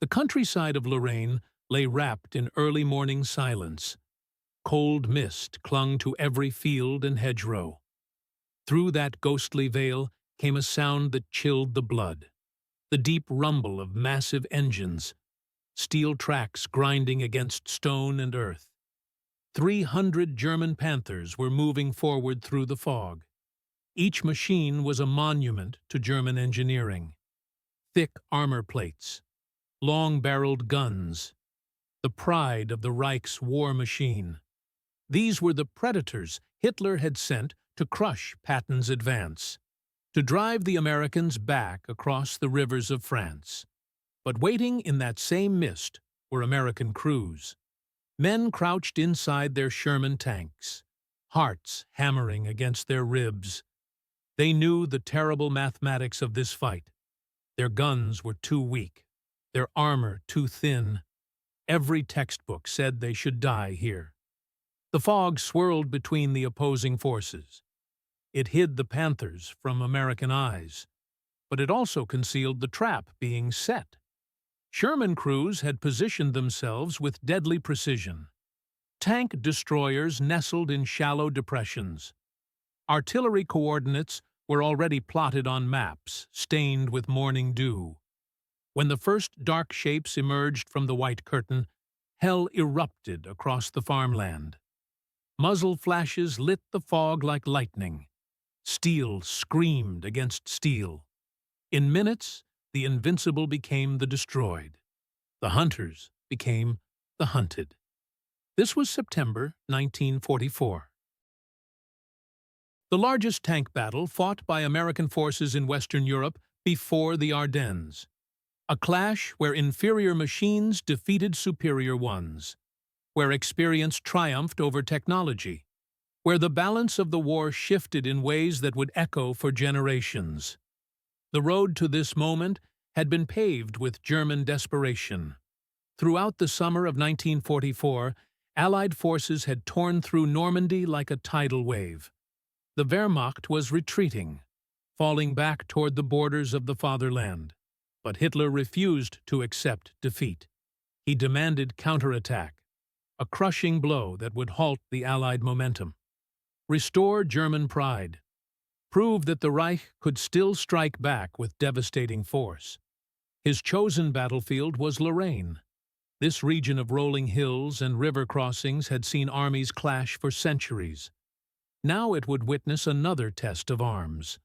The countryside of Lorraine lay wrapped in early morning silence. Cold mist clung to every field and hedgerow. Through that ghostly veil came a sound that chilled the blood. The deep rumble of massive engines, steel tracks grinding against stone and earth. 300 German Panthers were moving forward through the fog. Each machine was a monument to German engineering. Thick armor plates, long-barreled guns, the pride of the Reich's war machine. These were the predators Hitler had sent to crush Patton's advance, to drive the Americans back across the rivers of France. But waiting in that same mist were American crews. Men crouched inside their Sherman tanks, hearts hammering against their ribs. They knew the terrible mathematics of this fight. Their guns were too weak, their armor too thin. Every textbook said they should die here. The fog swirled between the opposing forces. It hid the Panthers from American eyes, but it also concealed the trap being set. Sherman crews had positioned themselves with deadly precision. Tank destroyers nestled in shallow depressions. Artillery coordinates were already plotted on maps, stained with morning dew. When the first dark shapes emerged from the white curtain, hell erupted across the farmland. Muzzle flashes lit the fog like lightning. Steel screamed against steel. In minutes, the invincible became the destroyed. The hunters became the hunted. This was September 1944. The largest tank battle fought by American forces in Western Europe before the Ardennes. A clash where inferior machines defeated superior ones, where experience triumphed over technology, where the balance of the war shifted in ways that would echo for generations. The road to this moment had been paved with German desperation. Throughout the summer of 1944, Allied forces had torn through Normandy like a tidal wave. The Wehrmacht was retreating, falling back toward the borders of the fatherland. But Hitler refused to accept defeat. He demanded counterattack, a crushing blow that would halt the Allied momentum. Restore German pride. Prove that the Reich could still strike back with devastating force. His chosen battlefield was Lorraine. This region of rolling hills and river crossings had seen armies clash for centuries. Now it would witness another test of arms,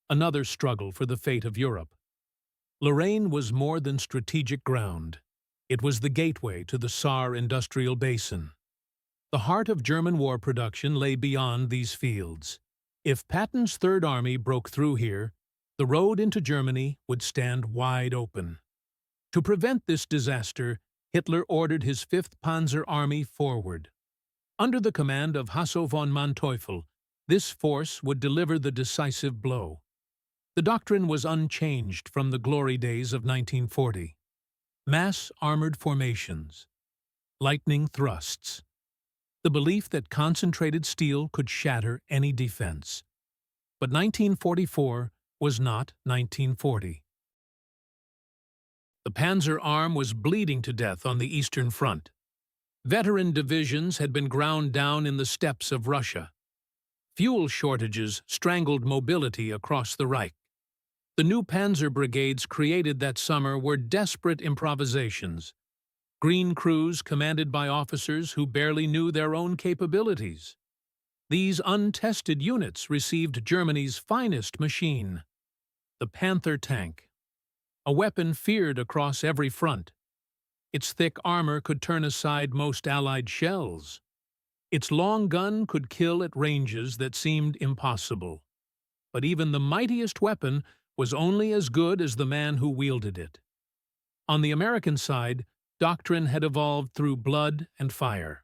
another struggle for the fate of Europe. Lorraine was more than strategic ground. It was the gateway to the Saar industrial basin. The heart of German war production lay beyond these fields. If Patton's Third Army broke through here, the road into Germany would stand wide open. To prevent this disaster, Hitler ordered his 5th Panzer Army forward. Under the command of Hasso von Manteuffel, this force would deliver the decisive blow. The doctrine was unchanged from the glory days of 1940. Mass armored formations, lightning thrusts, the belief that concentrated steel could shatter any defense. But 1944 was not 1940. The Panzer Arm was bleeding to death on the Eastern Front. Veteran divisions had been ground down in the steppes of Russia. Fuel shortages strangled mobility across the Reich. The new Panzer brigades created that summer were desperate improvisations. Green crews commanded by officers who barely knew their own capabilities. These untested units received Germany's finest machine, the Panther tank, a weapon feared across every front. Its thick armor could turn aside most Allied shells. Its long gun could kill at ranges that seemed impossible. But even the mightiest weapon was only as good as the man who wielded it. On the American side, doctrine had evolved through blood and fire.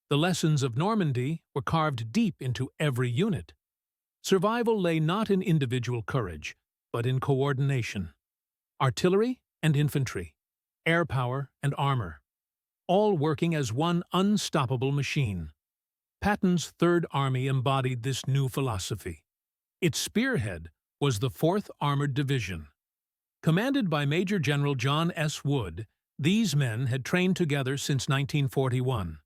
The lessons of Normandy were carved deep into every unit. Survival lay not in individual courage, but in coordination. Artillery and infantry, air power and armor, all working as one unstoppable machine. Patton's Third Army embodied this new philosophy. Its spearhead was the 4th Armored Division. Commanded by Major General John S. Wood, these men had trained together since 1941.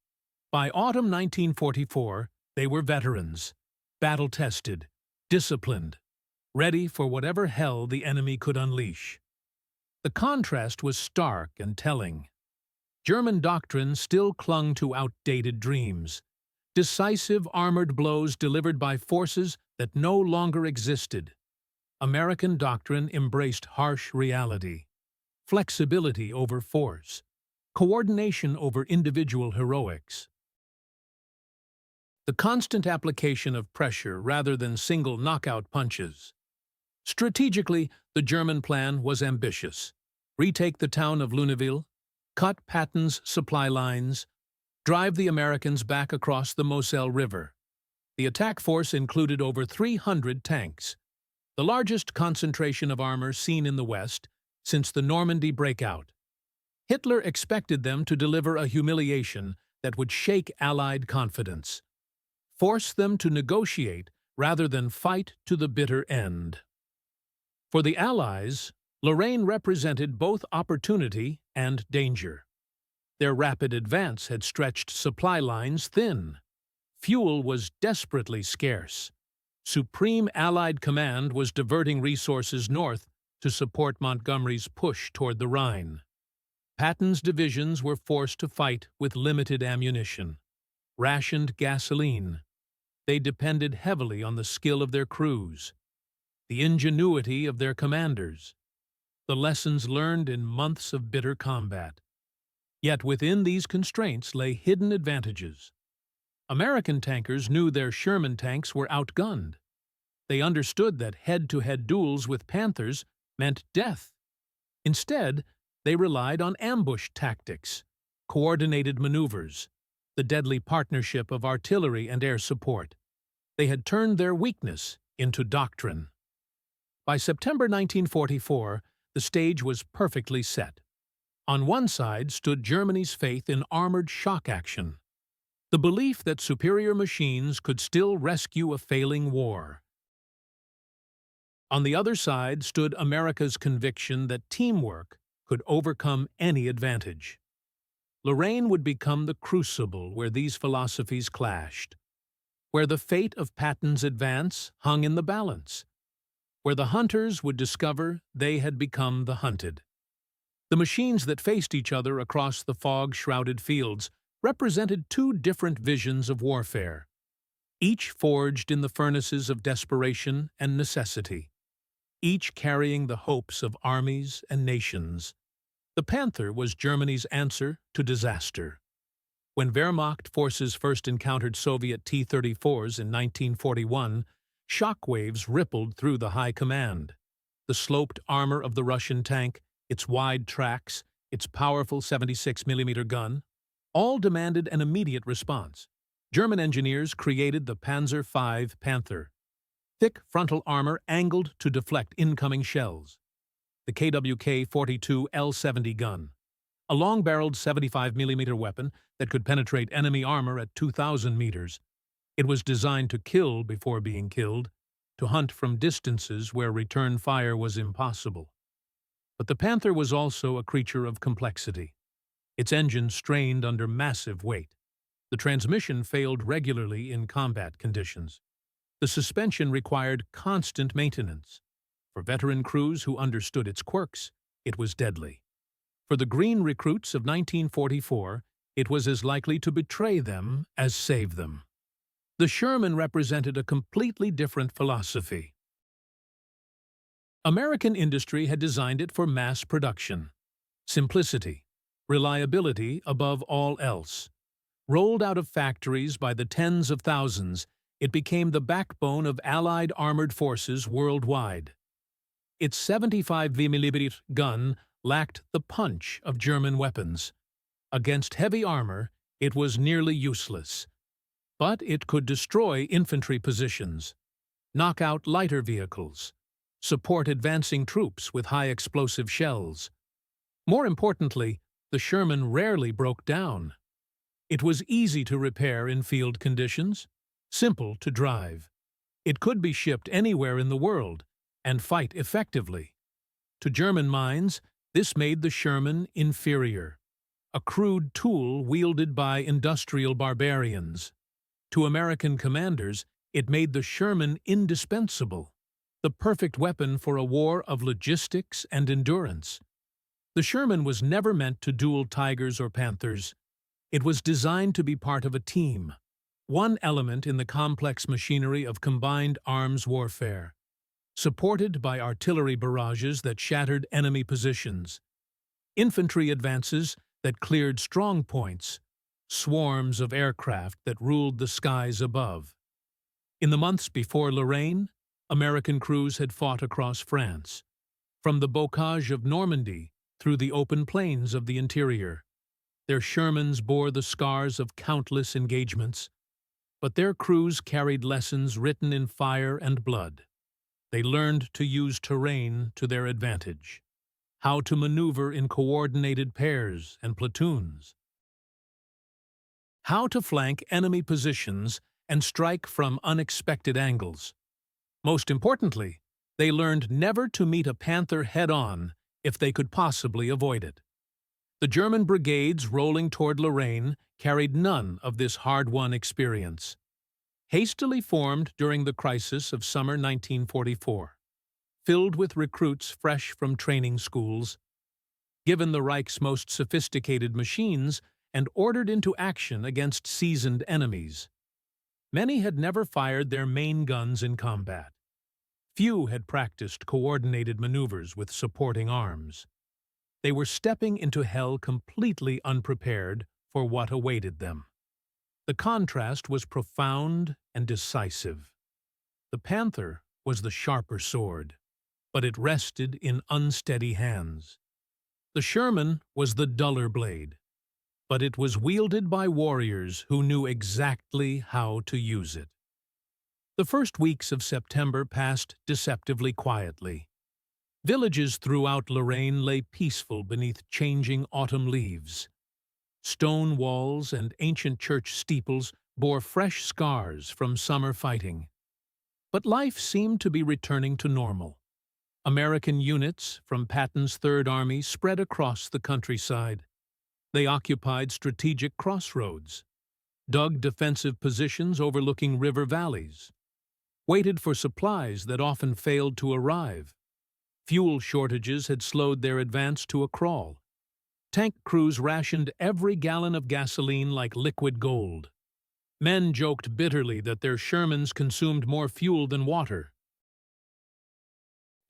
By autumn 1944, they were veterans, battle-tested, disciplined, ready for whatever hell the enemy could unleash. The contrast was stark and telling. German doctrine still clung to outdated dreams, decisive armored blows delivered by forces that no longer existed. American doctrine embraced harsh reality, flexibility over force, coordination over individual heroics. The constant application of pressure rather than single knockout punches. Strategically, the German plan was ambitious. Retake the town of Lunéville, cut Patton's supply lines, drive the Americans back across the Moselle River. The attack force included over 300 tanks, the largest concentration of armor seen in the West since the Normandy breakout. Hitler expected them to deliver a humiliation that would shake Allied confidence, force them to negotiate rather than fight to the bitter end. For the Allies, Lorraine represented both opportunity and danger. Their rapid advance had stretched supply lines thin. Fuel was desperately scarce. Supreme Allied command was diverting resources north to support Montgomery's push toward the Rhine. Patton's divisions were forced to fight with limited ammunition, rationed gasoline. They depended heavily on the skill of their crews, the ingenuity of their commanders, the lessons learned in months of bitter combat. Yet within these constraints lay hidden advantages. American tankers knew their Sherman tanks were outgunned. They understood that head-to-head duels with Panthers meant death. Instead, they relied on ambush tactics, coordinated maneuvers, the deadly partnership of artillery and air support. They had turned their weakness into doctrine. By September 1944, the stage was perfectly set. On one side stood Germany's faith in armored shock action, the belief that superior machines could still rescue a failing war. On the other side stood America's conviction that teamwork could overcome any advantage. Lorraine would become the crucible where these philosophies clashed, where the fate of Patton's advance hung in the balance, where the hunters would discover they had become the hunted. The machines that faced each other across the fog-shrouded fields represented two different visions of warfare, each forged in the furnaces of desperation and necessity, each carrying the hopes of armies and nations. The Panther was Germany's answer to disaster. When Wehrmacht forces first encountered Soviet T-34s in 1941, shockwaves rippled through the high command. The sloped armor of the Russian tank, its wide tracks, its powerful 76mm gun, all demanded an immediate response. German engineers created the Panzer V Panther, thick frontal armor angled to deflect incoming shells. The KWK-42 L-70 gun, a long-barreled 75mm weapon that could penetrate enemy armor at 2,000 meters. It was designed to kill before being killed, to hunt from distances where return fire was impossible. But the Panther was also a creature of complexity. Its engine strained under massive weight. The transmission failed regularly in combat conditions. The suspension required constant maintenance. For veteran crews who understood its quirks, it was deadly. For the green recruits of 1944, it was as likely to betray them as save them. The Sherman represented a completely different philosophy. American industry had designed it for mass production. Simplicity, reliability above all else. Rolled out of factories by the tens of thousands, it became the backbone of Allied armored forces worldwide. Its 75mm gun lacked the punch of German weapons. Against heavy armor, it was nearly useless. But it could destroy infantry positions, knock out lighter vehicles, support advancing troops with high-explosive shells. More importantly, the Sherman rarely broke down. It was easy to repair in field conditions, simple to drive. It could be shipped anywhere in the world and fight effectively. To German minds, this made the Sherman inferior, a crude tool wielded by industrial barbarians. To American commanders, it made the Sherman indispensable, the perfect weapon for a war of logistics and endurance. The Sherman was never meant to duel Tigers or Panthers. It was designed to be part of a team, one element in the complex machinery of combined arms warfare, supported by artillery barrages that shattered enemy positions, infantry advances that cleared strong points, swarms of aircraft that ruled the skies above. In the months before Lorraine, American crews had fought across France, from the bocage of Normandy through the open plains of the interior. Their Shermans bore the scars of countless engagements, but their crews carried lessons written in fire and blood. They learned to use terrain to their advantage, how to maneuver in coordinated pairs and platoons, how to flank enemy positions and strike from unexpected angles. Most importantly, they learned never to meet a Panther head-on if they could possibly avoid it. The German brigades rolling toward Lorraine carried none of this hard-won experience. Hastily formed during the crisis of summer 1944, filled with recruits fresh from training schools, given the Reich's most sophisticated machines, and ordered into action against seasoned enemies. Many had never fired their main guns in combat. Few had practiced coordinated maneuvers with supporting arms. They were stepping into hell completely unprepared for what awaited them. The contrast was profound and decisive. The Panther was the sharper sword, but it rested in unsteady hands. The Sherman was the duller blade, but it was wielded by warriors who knew exactly how to use it. The first weeks of September passed deceptively quietly. Villages throughout Lorraine lay peaceful beneath changing autumn leaves. Stone walls and ancient church steeples bore fresh scars from summer fighting. But life seemed to be returning to normal. American units from Patton's Third Army spread across the countryside. They occupied strategic crossroads, dug defensive positions overlooking river valleys, waited for supplies that often failed to arrive. Fuel shortages had slowed their advance to a crawl. Tank crews rationed every gallon of gasoline like liquid gold. Men joked bitterly that their Shermans consumed more fuel than water.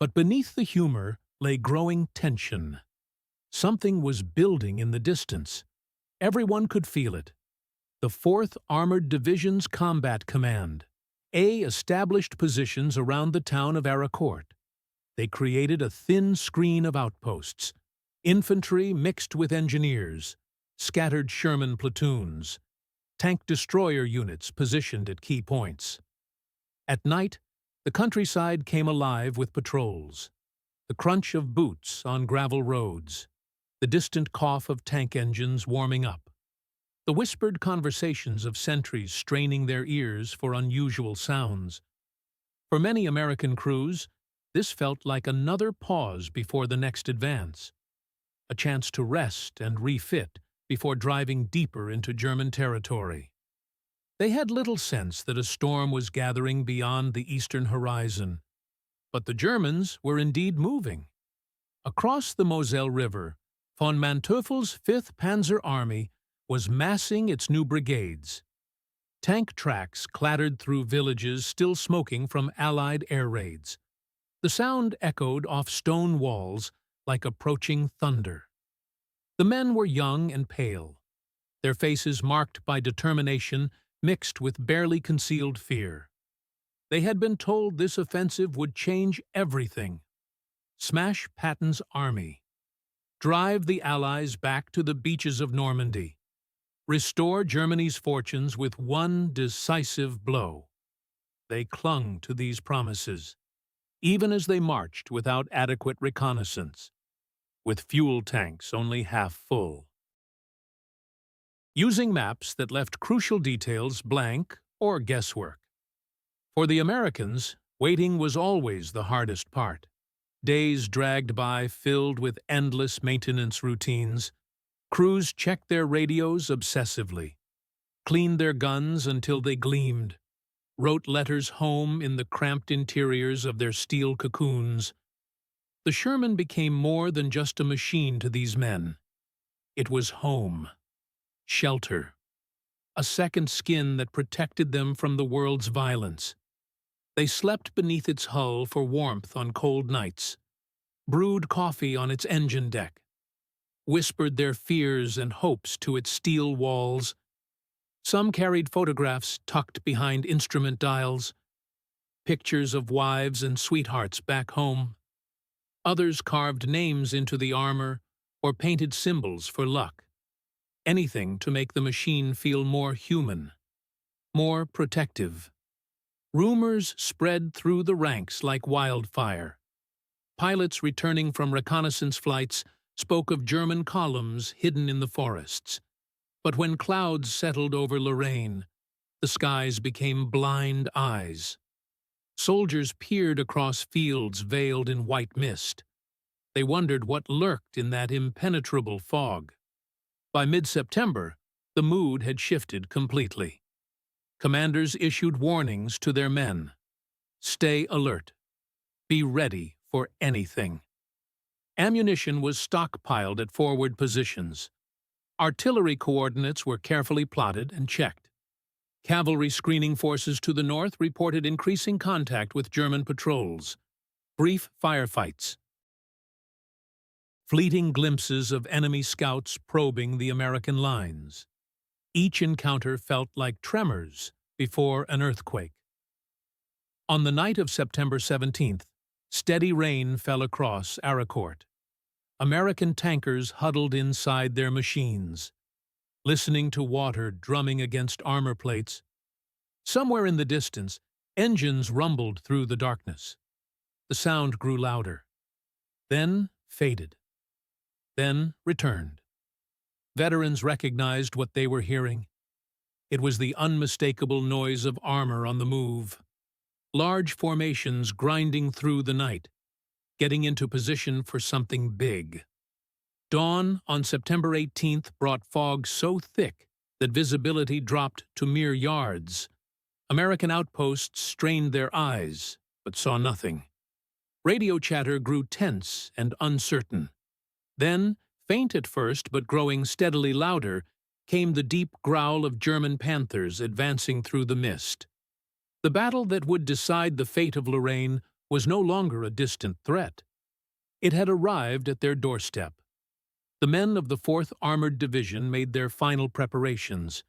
But beneath the humor lay growing tension. Something was building in the distance. Everyone could feel it. The 4th Armored Division's Combat Command, established positions around the town of Aracourt. They created a thin screen of outposts, infantry mixed with engineers, scattered Sherman platoons, tank destroyer units positioned at key points. At night, the countryside came alive with patrols, the crunch of boots on gravel roads, the distant cough of tank engines warming up, the whispered conversations of sentries straining their ears for unusual sounds. For many American crews, this felt like another pause before the next advance, a chance to rest and refit before driving deeper into German territory. They had little sense that a storm was gathering beyond the eastern horizon, but the Germans were indeed moving. Across the Moselle River, von Manteuffel's 5th Panzer Army was massing its new brigades. Tank tracks clattered through villages still smoking from Allied air raids. The sound echoed off stone walls like approaching thunder. The men were young and pale, their faces marked by determination mixed with barely concealed fear. They had been told this offensive would change everything. Smash Patton's army. Drive the Allies back to the beaches of Normandy. Restore Germany's fortunes with one decisive blow. They clung to these promises, even as they marched without adequate reconnaissance, with fuel tanks only half full. Using maps that left crucial details blank or guesswork. For the Americans, waiting was always the hardest part. Days dragged by filled with endless maintenance routines. Crews checked their radios obsessively, cleaned their guns until they gleamed, wrote letters home in the cramped interiors of their steel cocoons. The Sherman became more than just a machine to these men. It was home, shelter, a second skin that protected them from the world's violence. They slept beneath its hull for warmth on cold nights, brewed coffee on its engine deck, whispered their fears and hopes to its steel walls. Some carried photographs tucked behind instrument dials, pictures of wives and sweethearts back home. Others carved names into the armor or painted symbols for luck. Anything to make the machine feel more human, more protective. Rumors spread through the ranks like wildfire. Pilots returning from reconnaissance flights spoke of German columns hidden in the forests. But when clouds settled over Lorraine, the skies became blind eyes. Soldiers peered across fields veiled in white mist. They wondered what lurked in that impenetrable fog. By mid-September, the mood had shifted completely. Commanders issued warnings to their men. Stay alert. Be ready for anything. Ammunition was stockpiled at forward positions. Artillery coordinates were carefully plotted and checked. Cavalry screening forces to the north reported increasing contact with German patrols. Brief firefights. Fleeting glimpses of enemy scouts probing the American lines. Each encounter felt like tremors before an earthquake. On the night of September 17th, steady rain fell across Aracourt. American tankers huddled inside their machines, listening to water drumming against armor plates. Somewhere in the distance, engines rumbled through the darkness. The sound grew louder, then faded, then returned. Veterans recognized what they were hearing. It was the unmistakable noise of armor on the move. Large formations grinding through the night, getting into position for something big. Dawn on September 18th brought fog so thick that visibility dropped to mere yards. American outposts strained their eyes, but saw nothing. Radio chatter grew tense and uncertain. Then, faint at first but growing steadily louder, came the deep growl of German Panthers advancing through the mist. The battle that would decide the fate of Lorraine was no longer a distant threat. It had arrived at their doorstep. The men of the 4th Armored Division made their final preparations.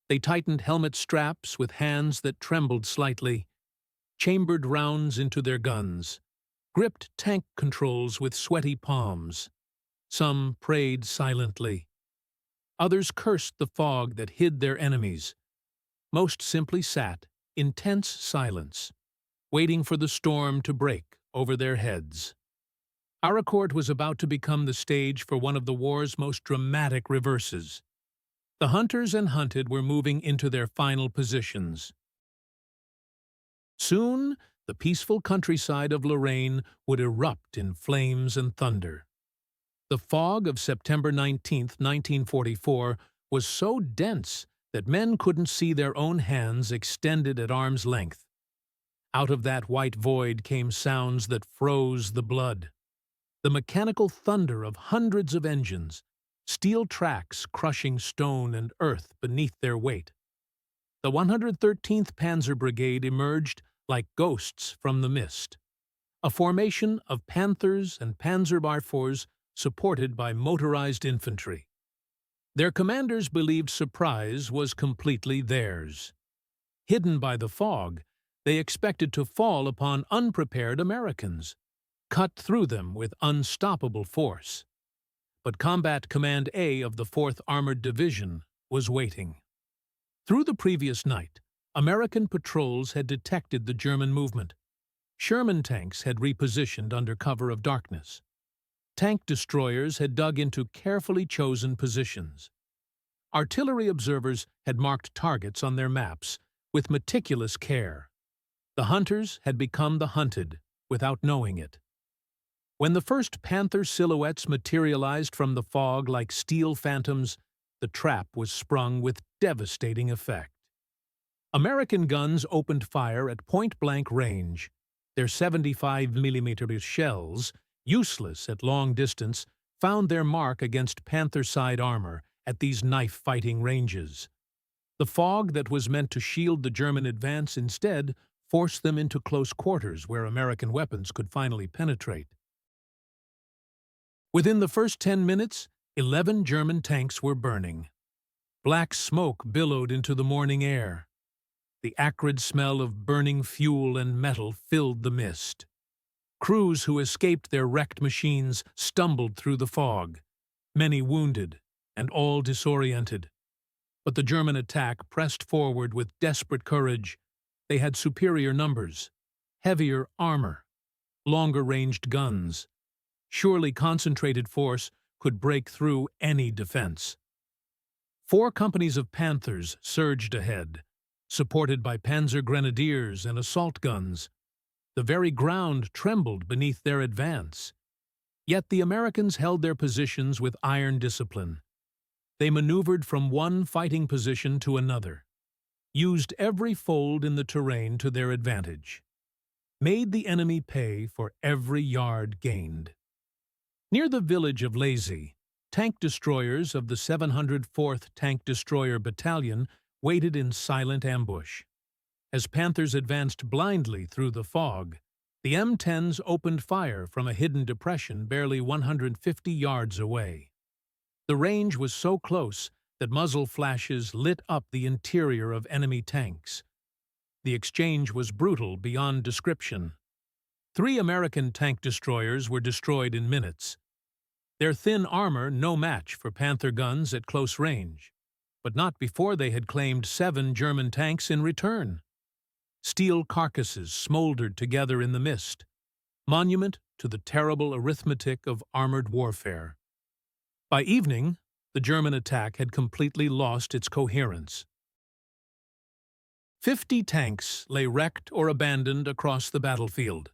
They tightened helmet straps with hands that trembled slightly, chambered rounds into their guns, gripped tank controls with sweaty palms. Some prayed silently. Others cursed the fog that hid their enemies. Most simply sat in tense silence, waiting for the storm to break over their heads. Aracourt was about to become the stage for one of the war's most dramatic reverses. The hunters and hunted were moving into their final positions. Soon, the peaceful countryside of Lorraine would erupt in flames and thunder. The fog of September 19, 1944, was so dense that men couldn't see their own hands extended at arm's length. Out of that white void came sounds that froze the blood. The mechanical thunder of hundreds of engines, steel tracks crushing stone and earth beneath their weight. The 113th Panzer Brigade emerged like ghosts from the mist, a formation of Panthers and Panzerabwehrs supported by motorized infantry. Their commanders believed surprise was completely theirs. Hidden by the fog, they expected to fall upon unprepared Americans, cut through them with unstoppable force. But Combat Command A of the 4th Armored Division was waiting. Through the previous night, American patrols had detected the German movement. Sherman tanks had repositioned under cover of darkness. Tank destroyers had dug into carefully chosen positions. Artillery observers had marked targets on their maps with meticulous care. The hunters had become the hunted without knowing it. When the first Panther silhouettes materialized from the fog like steel phantoms, the trap was sprung with devastating effect. American guns opened fire at point-blank range. Their 75 mm shells, useless at long distance, found their mark against Panther side armor at these knife-fighting ranges. The fog that was meant to shield the German advance instead forced them into close quarters where American weapons could finally penetrate. Within the first 10 minutes, 11 German tanks were burning. Black smoke billowed into the morning air. The acrid smell of burning fuel and metal filled the mist. Crews who escaped their wrecked machines stumbled through the fog, many wounded and all disoriented. But the German attack pressed forward with desperate courage. They had superior numbers, heavier armor, longer-ranged guns. Surely concentrated force could break through any defense. 4 companies of Panthers surged ahead, supported by Panzer grenadiers and assault guns. The very ground trembled beneath their advance. Yet the Americans held their positions with iron discipline. They maneuvered from one fighting position to another, used every fold in the terrain to their advantage, made the enemy pay for every yard gained. Near the village of Lazy, tank destroyers of the 704th Tank Destroyer Battalion waited in silent ambush. As Panthers advanced blindly through the fog, the M10s opened fire from a hidden depression barely 150 yards away. The range was so close that muzzle flashes lit up the interior of enemy tanks. The exchange was brutal beyond description. 3 American tank destroyers were destroyed in minutes. Their thin armor no match for Panther guns at close range, but not before they had claimed 7 German tanks in return. Steel carcasses smoldered together in the mist, monument to the terrible arithmetic of armored warfare. By evening, the German attack had completely lost its coherence. 50 tanks lay wrecked or abandoned across the battlefield.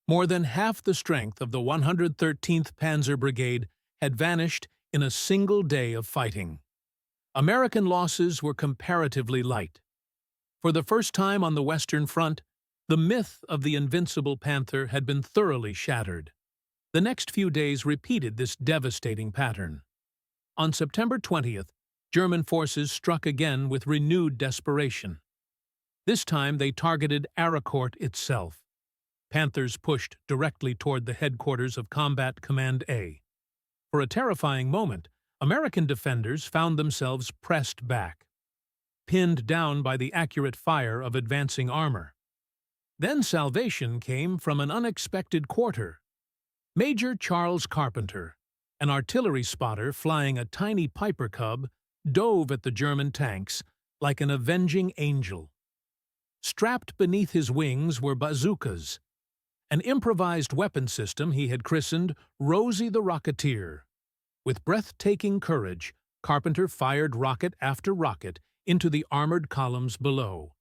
More than half the strength of the 113th Panzer Brigade had vanished in a single day of fighting. American losses were comparatively light. For the first time on the Western Front, the myth of the invincible Panther had been thoroughly shattered. The next few days repeated this devastating pattern. On September 20th, German forces struck again with renewed desperation. This time they targeted Aracourt itself. Panthers pushed directly toward the headquarters of Combat Command A. For a terrifying moment, American defenders found themselves pressed back, pinned down by the accurate fire of advancing armor. Then salvation came from an unexpected quarter. Major Charles Carpenter, an artillery spotter flying a tiny Piper Cub, dove at the German tanks like an avenging angel. Strapped beneath his wings were bazookas, an improvised weapon system he had christened Rosie the Rocketeer. With breathtaking courage, Carpenter fired rocket after rocket into the armored columns below.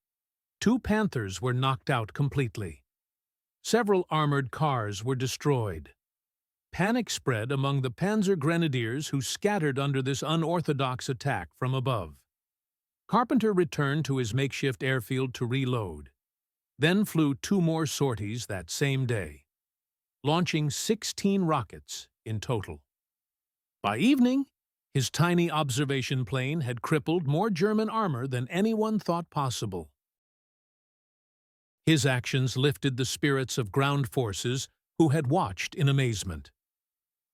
2 Panthers were knocked out completely. Several armored cars were destroyed. Panic spread among the Panzer grenadiers who scattered under this unorthodox attack from above. Carpenter returned to his makeshift airfield to reload, then flew 2 more sorties that same day, launching 16 rockets in total. By evening, his tiny observation plane had crippled more German armor than anyone thought possible. His actions lifted the spirits of ground forces who had watched in amazement.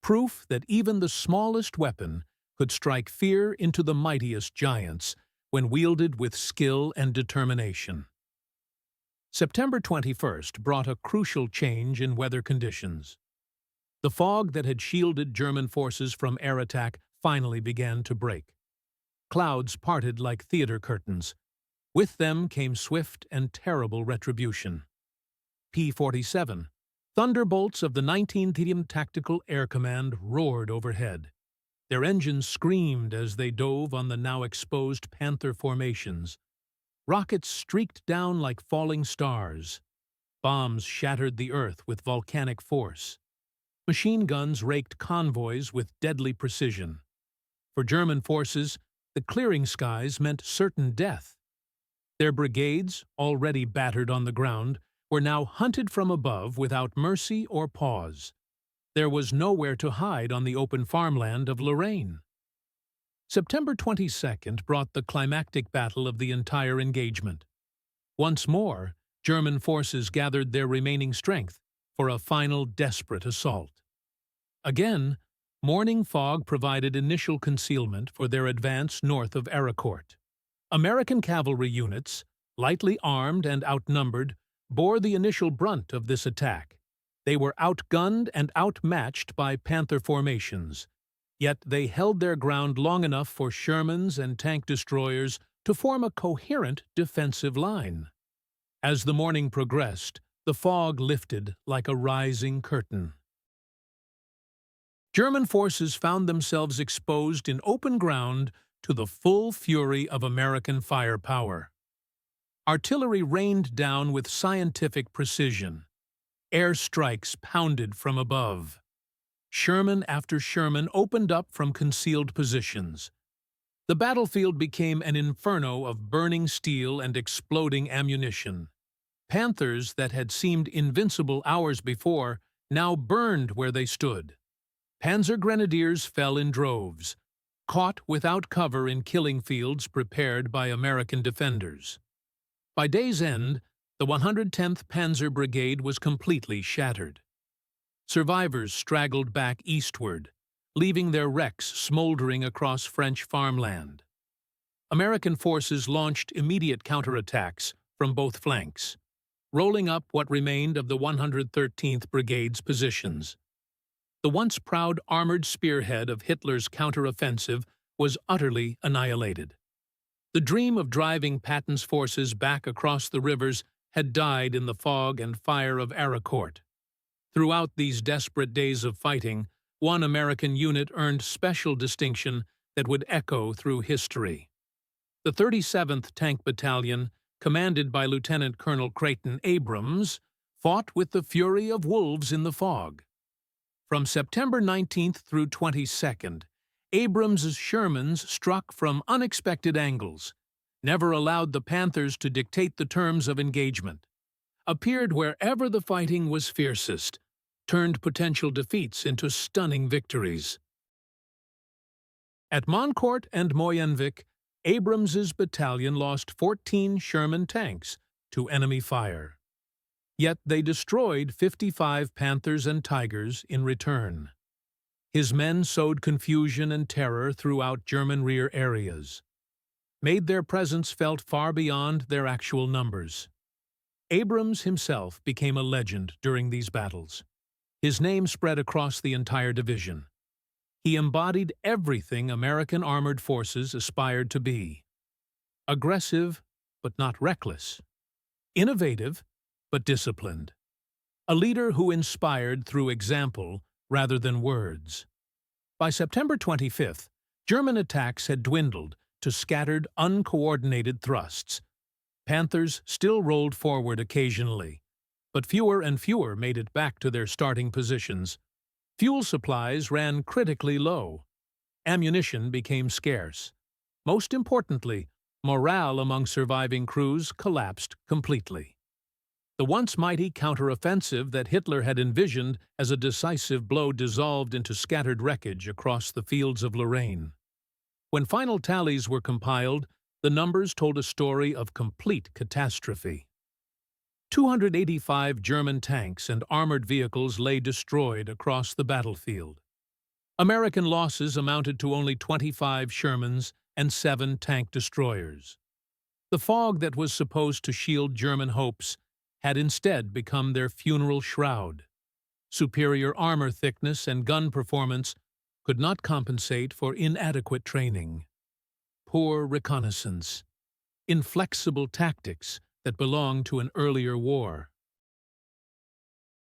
Proof that even the smallest weapon could strike fear into the mightiest giants when wielded with skill and determination. September 21st brought a crucial change in weather conditions. The fog that had shielded German forces from air attack finally began to break. Clouds parted like theater curtains. With them came swift and terrible retribution. P-47, thunderbolts of the 19th Tactical Air Command, roared overhead. Their engines screamed as they dove on the now exposed Panther formations. Rockets streaked down like falling stars. Bombs shattered the earth with volcanic force. Machine guns raked convoys with deadly precision. For German forces, the clearing skies meant certain death. Their brigades, already battered on the ground, were now hunted from above without mercy or pause. There was nowhere to hide on the open farmland of Lorraine. September 22nd brought the climactic battle of the entire engagement. Once more, German forces gathered their remaining strength for a final desperate assault. Again, morning fog provided initial concealment for their advance north of Ericourt. American cavalry units, lightly armed and outnumbered, bore the initial brunt of this attack. They were outgunned and outmatched by Panther formations, yet they held their ground long enough for Shermans and tank destroyers to form a coherent defensive line. As the morning progressed, the fog lifted like a rising curtain. German forces found themselves exposed in open ground to the full fury of American firepower. Artillery rained down with scientific precision. Air strikes pounded from above. Sherman after Sherman opened up from concealed positions. The battlefield became an inferno of burning steel and exploding ammunition. Panthers that had seemed invincible hours before now burned where they stood. Panzer grenadiers fell in droves, caught without cover in killing fields prepared by American defenders. By day's end, the 110th Panzer Brigade was completely shattered. Survivors straggled back eastward, leaving their wrecks smoldering across French farmland. American forces launched immediate counterattacks from both flanks, rolling up what remained of the 113th Brigade's positions. The once proud armored spearhead of Hitler's counteroffensive was utterly annihilated. The dream of driving Patton's forces back across the rivers had died in the fog and fire of Ericourt. Throughout these desperate days of fighting, one American unit earned special distinction that would echo through history. The 37th Tank Battalion, commanded by Lieutenant Colonel Creighton Abrams, fought with the fury of wolves in the fog. From September 19th through 22nd, Abrams's Shermans struck from unexpected angles, never allowed the Panthers to dictate the terms of engagement, appeared wherever the fighting was fiercest, turned potential defeats into stunning victories. At Moncourt and Moyenvic, Abrams's battalion lost 14 Sherman tanks to enemy fire. Yet they destroyed 55 Panthers and Tigers in return. His men sowed confusion and terror throughout German rear areas, made their presence felt far beyond their actual numbers. Abrams himself became a legend during these battles. His name spread across the entire division. He embodied everything American armored forces aspired to be. Aggressive, but not reckless. Innovative, but disciplined. A leader who inspired through example rather than words. By September 25th, German attacks had dwindled to scattered, uncoordinated thrusts. Panthers still rolled forward occasionally, but fewer and fewer made it back to their starting positions. Fuel supplies ran critically low. Ammunition became scarce. Most importantly, morale among surviving crews collapsed completely. The once mighty counteroffensive that Hitler had envisioned as a decisive blow dissolved into scattered wreckage across the fields of Lorraine. When final tallies were compiled, the numbers told a story of complete catastrophe. 285 German tanks and armored vehicles lay destroyed across the battlefield. American losses amounted to only 25 Shermans and 7 tank destroyers. The fog that was supposed to shield German hopes had instead become their funeral shroud. Superior armor thickness and gun performance could not compensate for inadequate training. Poor reconnaissance. Inflexible tactics that belonged to an earlier war.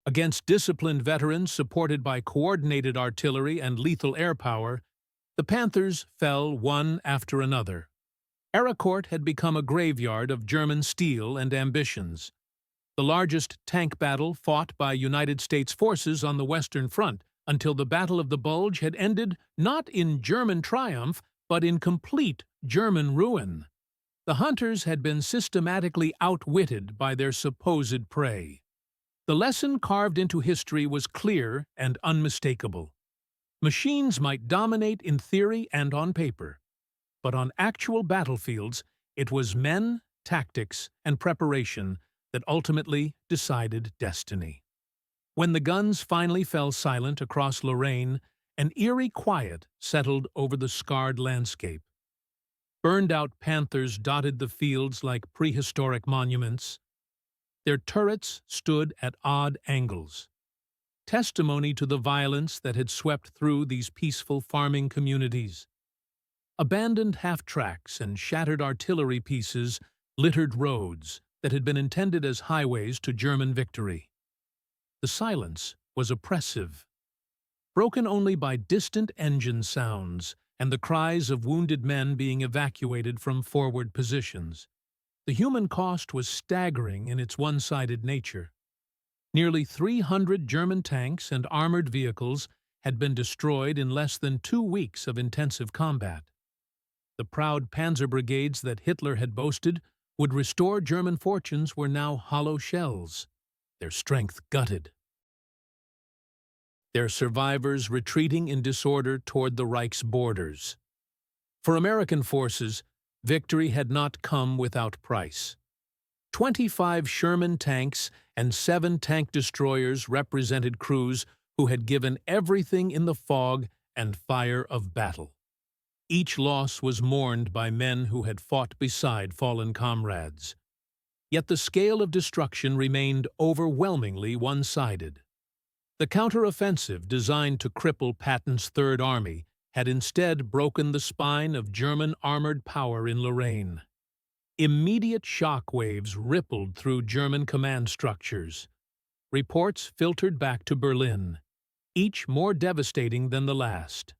Against disciplined veterans supported by coordinated artillery and lethal air power, the Panthers fell one after another. Ericourt had become a graveyard of German steel and ambitions. the largest tank battle fought by United States forces on the Western Front, until the Battle of the Bulge had ended not in German triumph, but in complete German ruin. The hunters had been systematically outwitted by their supposed prey. The lesson carved into history was clear and unmistakable. Machines might dominate in theory and on paper, but on actual battlefields, it was men, tactics, and preparation that ultimately decided destiny. When the guns finally fell silent across Lorraine, an eerie quiet settled over the scarred landscape. Burned-out Panthers dotted the fields like prehistoric monuments. Their turrets stood at odd angles, testimony to the violence that had swept through these peaceful farming communities. Abandoned half-tracks and shattered artillery pieces littered roads that had been intended as highways to German victory. The silence was oppressive, broken only by distant engine sounds and the cries of wounded men being evacuated from forward positions. The human cost was staggering in its one-sided nature. Nearly 300 German tanks and armored vehicles had been destroyed in less than 2 weeks of intensive combat. The proud panzer brigades that Hitler had boasted would restore German fortunes were now hollow shells, their strength gutted. Their survivors retreating in disorder toward the Reich's borders. For American forces, victory had not come without price. 25 Sherman tanks and 7 tank destroyers represented crews who had given everything in the fog and fire of battle. Each loss was mourned by men who had fought beside fallen comrades. Yet the scale of destruction remained overwhelmingly one-sided. The counter-offensive designed to cripple Patton's Third Army had instead broken the spine of German armored power in Lorraine. Immediate shock waves rippled through German command structures. Reports filtered back to Berlin, each more devastating than the last.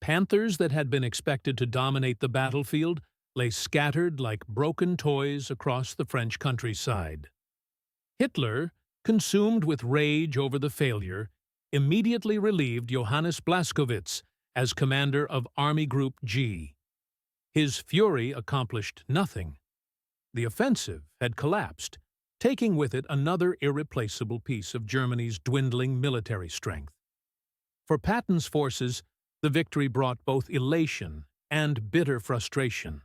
Panthers that had been expected to dominate the battlefield lay scattered like broken toys across the French countryside. Hitler, consumed with rage over the failure, immediately relieved Johannes Blaskowitz as commander of Army Group G. His fury accomplished nothing. The offensive had collapsed, taking with it another irreplaceable piece of Germany's dwindling military strength. For Patton's forces, the victory brought both elation and bitter frustration.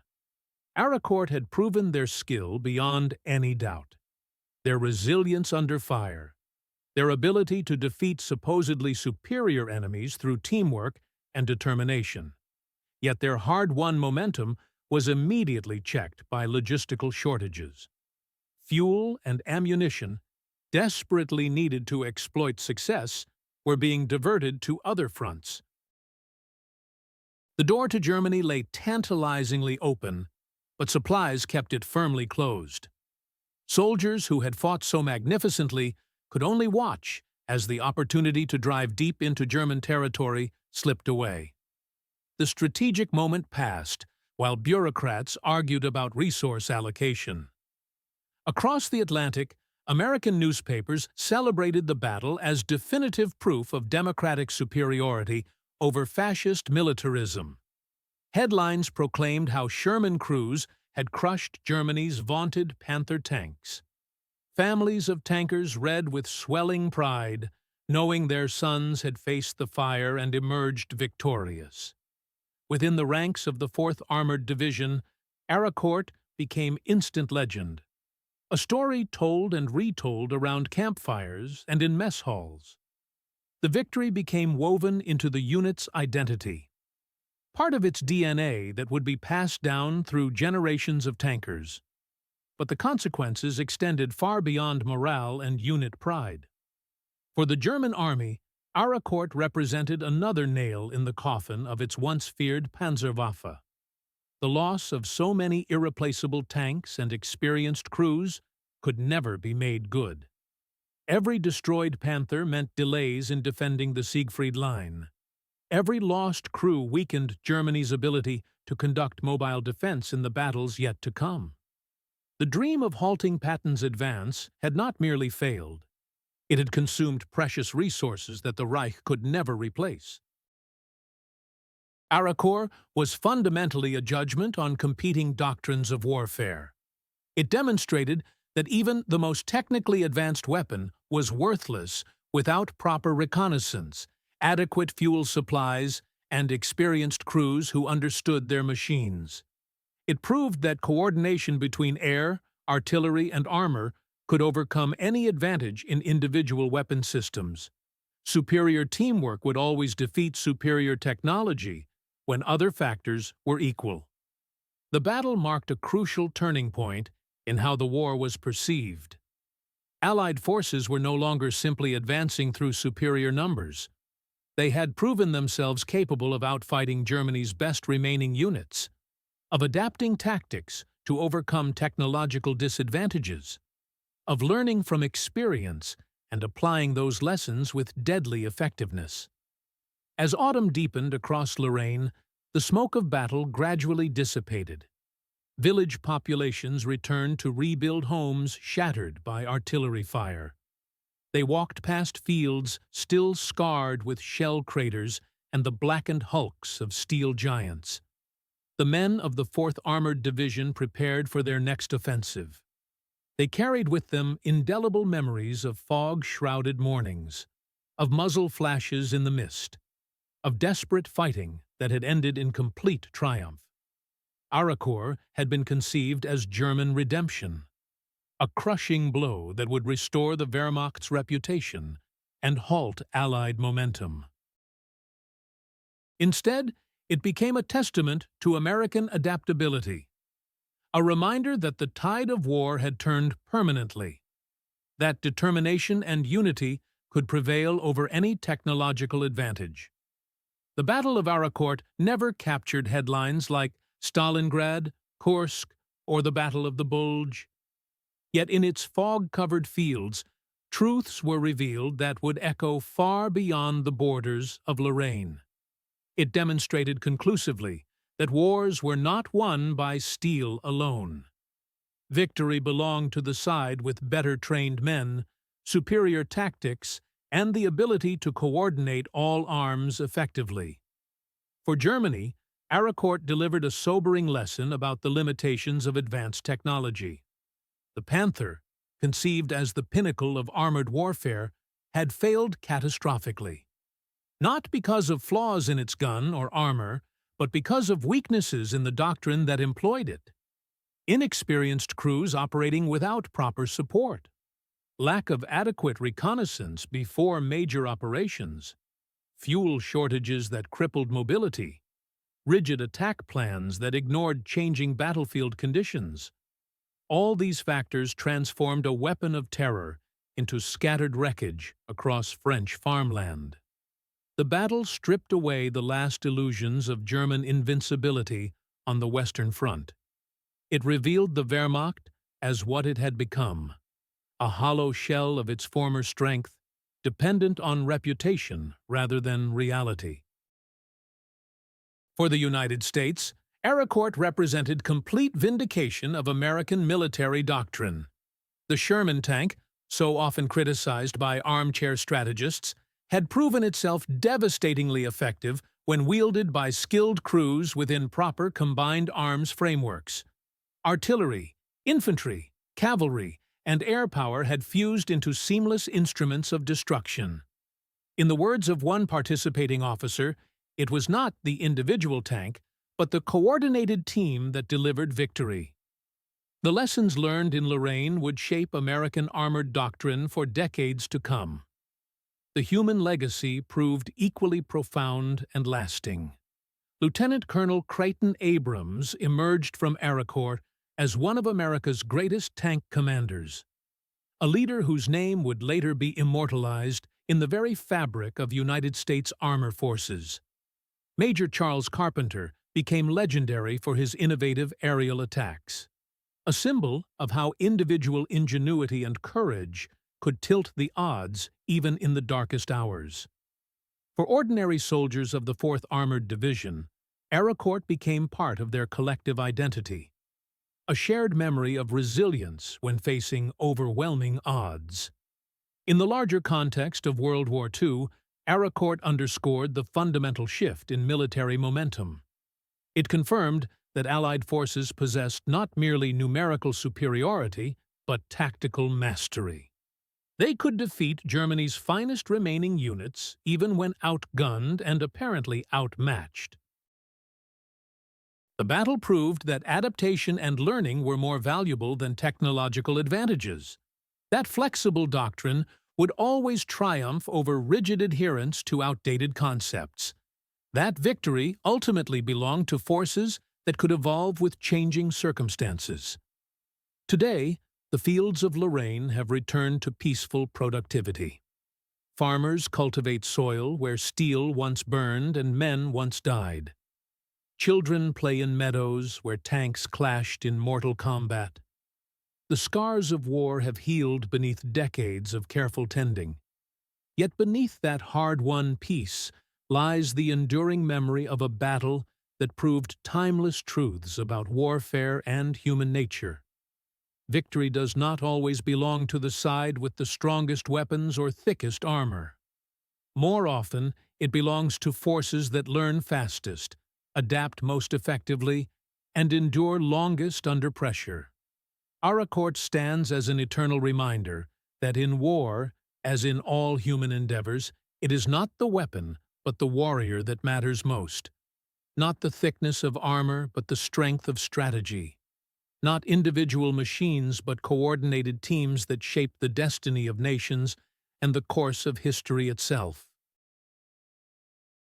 Aricourt had proven their skill beyond any doubt. Their resilience under fire, their ability to defeat supposedly superior enemies through teamwork and determination. Yet their hard-won momentum was immediately checked by logistical shortages. Fuel and ammunition, desperately needed to exploit success, were being diverted to other fronts. The door to Germany lay tantalizingly open, but supplies kept it firmly closed. Soldiers who had fought so magnificently could only watch as the opportunity to drive deep into German territory slipped away. The strategic moment passed, while bureaucrats argued about resource allocation. Across the Atlantic, American newspapers celebrated the battle as definitive proof of democratic superiority over fascist militarism. Headlines proclaimed how Sherman crews had crushed Germany's vaunted Panther tanks. Families of tankers read with swelling pride, knowing their sons had faced the fire and emerged victorious. Within the ranks of the 4th Armored Division, Aricourt became instant legend, a story told and retold around campfires and in mess halls. The victory became woven into the unit's identity, part of its DNA that would be passed down through generations of tankers. But the consequences extended far beyond morale and unit pride. For the German army, Aricourt represented another nail in the coffin of its once feared Panzerwaffe. The loss of so many irreplaceable tanks and experienced crews could never be made good. Every destroyed Panther meant delays in defending the Siegfried Line. Every lost crew weakened Germany's ability to conduct mobile defense in the battles yet to come. The dream of halting Patton's advance had not merely failed. It had consumed precious resources that the Reich could never replace. Arakorps was fundamentally a judgment on competing doctrines of warfare. It demonstrated that even the most technically advanced weapon was worthless without proper reconnaissance, adequate fuel supplies, and experienced crews who understood their machines. It proved that coordination between air, artillery, and armor could overcome any advantage in individual weapon systems. Superior teamwork would always defeat superior technology when other factors were equal. The battle marked a crucial turning point in how the war was perceived. Allied forces were no longer simply advancing through superior numbers. They had proven themselves capable of outfighting Germany's best remaining units, of adapting tactics to overcome technological disadvantages, of learning from experience and applying those lessons with deadly effectiveness. As autumn deepened across Lorraine, the smoke of battle gradually dissipated. Village populations returned to rebuild homes shattered by artillery fire. They walked past fields still scarred with shell craters and the blackened hulks of steel giants. The men of the 4th Armored Division prepared for their next offensive. They carried with them indelible memories of fog-shrouded mornings, of muzzle flashes in the mist, of desperate fighting that had ended in complete triumph. Arakorps had been conceived as German redemption, a crushing blow that would restore the Wehrmacht's reputation and halt Allied momentum. Instead, it became a testament to American adaptability, a reminder that the tide of war had turned permanently, that determination and unity could prevail over any technological advantage. The Battle of Arakorts never captured headlines like Stalingrad, Kursk, or the Battle of the Bulge. Yet in its fog-covered fields, truths were revealed that would echo far beyond the borders of Lorraine. It demonstrated conclusively that wars were not won by steel alone. Victory belonged to the side with better trained men, superior tactics, and the ability to coordinate all arms effectively. For Germany, Arakorts delivered a sobering lesson about the limitations of advanced technology. The Panther, conceived as the pinnacle of armored warfare, had failed catastrophically. Not because of flaws in its gun or armor, but because of weaknesses in the doctrine that employed it. Inexperienced crews operating without proper support, lack of adequate reconnaissance before major operations, fuel shortages that crippled mobility, rigid attack plans that ignored changing battlefield conditions. All these factors transformed a weapon of terror into scattered wreckage across French farmland. The battle stripped away the last illusions of German invincibility on the Western Front. It revealed the Wehrmacht as what it had become, a hollow shell of its former strength, dependent on reputation rather than reality. For the United States, Arakorts represented complete vindication of American military doctrine. The Sherman tank, so often criticized by armchair strategists, had proven itself devastatingly effective when wielded by skilled crews within proper combined arms frameworks. Artillery, infantry, cavalry, and air power had fused into seamless instruments of destruction. In the words of one participating officer, it was not the individual tank, but the coordinated team that delivered victory. The lessons learned in Lorraine would shape American armored doctrine for decades to come. The human legacy proved equally profound and lasting. Lieutenant Colonel Creighton Abrams emerged from Arakorts as one of America's greatest tank commanders, a leader whose name would later be immortalized in the very fabric of United States Armor Forces. Major Charles Carpenter became legendary for his innovative aerial attacks, a symbol of how individual ingenuity and courage could tilt the odds even in the darkest hours. For ordinary soldiers of the 4th Armored Division, Arakorts became part of their collective identity. a shared memory of resilience when facing overwhelming odds. In the larger context of World War II, Aracourt underscored the fundamental shift in military momentum. It confirmed that Allied forces possessed not merely numerical superiority, but tactical mastery. They could defeat Germany's finest remaining units even when outgunned and apparently outmatched. The battle proved that adaptation and learning were more valuable than technological advantages. That flexible doctrine would always triumph over rigid adherence to outdated concepts. That victory ultimately belonged to forces that could evolve with changing circumstances. Today, the fields of Lorraine have returned to peaceful productivity. Farmers cultivate soil where steel once burned and men once died. Children play in meadows where tanks clashed in mortal combat. The scars of war have healed beneath decades of careful tending. Yet beneath that hard-won peace lies the enduring memory of a battle that proved timeless truths about warfare and human nature. Victory does not always belong to the side with the strongest weapons or thickest armor. More often, it belongs to forces that learn fastest, adapt most effectively, and endure longest under pressure. Aracourt stands as an eternal reminder that in war, as in all human endeavors, it is not the weapon, but the warrior that matters most. Not the thickness of armor, but the strength of strategy. Not individual machines, but coordinated teams that shape the destiny of nations and the course of history itself.